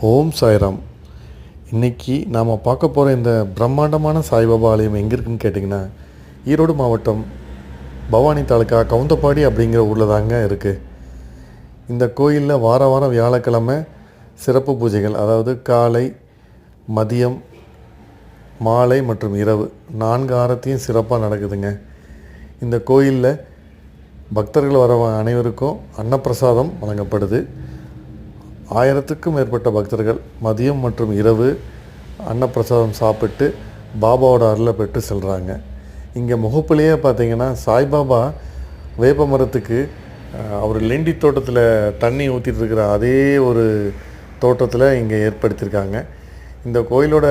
ஓம் சாய்ராம். இன்றைக்கி நாம் பார்க்க போகிற இந்த பிரம்மாண்டமான சாய்பாபா ஆலயம் எங்கே இருக்குதுன்னு கேட்டிங்கன்னா, ஈரோடு மாவட்டம் பவானி தாலுக்கா கவுந்தப்பாடி அப்படிங்கிற ஊரில் தாங்க இருக்குது. இந்த கோயிலில் வாரம் வியாழக்கிழமை சிறப்பு பூஜைகள், அதாவது காலை, மதியம், மாலை மற்றும் இரவு 4 ஆரத்தியும் சிறப்பாக நடக்குதுங்க. இந்த கோயிலில் பக்தர்கள் வர அனைவருக்கும் அன்னப்பிரசாதம் வழங்கப்படுது. 1000க்கும் மேற்பட்ட பக்தர்கள் மதியம் மற்றும் இரவு அன்னப்பிரசாதம் சாப்பிட்டு பாபாவோட அருளை பெற்று செல்கிறாங்க. இங்கே முகப்புலேயே பார்த்திங்கன்னா சாய்பாபா வேப்ப மரத்துக்கு அவர் லெண்டி தோட்டத்தில் தண்ணி ஊற்றிட்டு இருக்கிற அதே ஒரு தோட்டத்தில் இங்கே ஏற்படுத்தியிருக்காங்க. இந்த கோயிலோட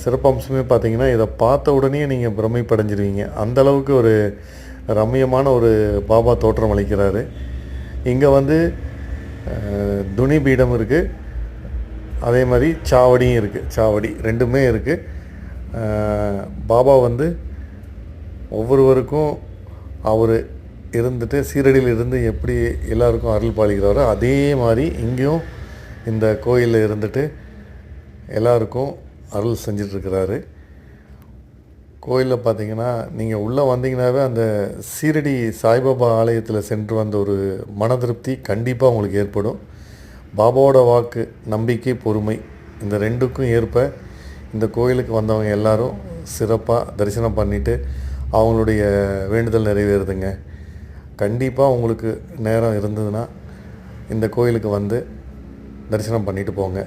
சிறப்பம்சமே பார்த்திங்கன்னா, இதை பார்த்த உடனே நீங்கள் பிரமிப்படைஞ்சிருவீங்க. அந்தளவுக்கு ஒரு ரம்மியமான ஒரு பாபா தோற்றம் அளிக்கிறாரு. இங்கே துணி பீடம் இருக்குது, அதே மாதிரி சாவடியும் இருக்குது. சாவடி ரெண்டுமே இருக்குது. பாபா ஒவ்வொருவருக்கும் அவர் இருந்துட்டு சீரடியில் இருந்து எப்படி எல்லாருக்கும் அருள் பாலிக்கிறாரோ அதே மாதிரி இங்கேயும் இந்த கோயிலில் இருந்துட்டு எல்லாருக்கும் அருள் செஞ்சிட்ருக்கிறாரு. கோயிலில் பார்த்திங்கன்னா, நீங்கள் உள்ளே வந்தீங்கன்னாவே அந்த சீரடி சாய்பாபா ஆலயத்தில் சென்று வந்த ஒரு மன திருப்தி கண்டிப்பாக உங்களுக்கு ஏற்படும். பாபாவோட வாக்கு, நம்பிக்கை, பொறுமை இந்த ரெண்டுக்கும் ஏற்ப இந்த கோயிலுக்கு வந்தவங்க எல்லாரும் சிறப்பாக தரிசனம் பண்ணிவிட்டு அவங்களுடைய வேண்டுதல் நிறைவேறுதுங்க. கண்டிப்பாக உங்களுக்கு நேரம் இருந்ததுன்னா இந்த கோயிலுக்கு வந்து தரிசனம் பண்ணிவிட்டு போங்க.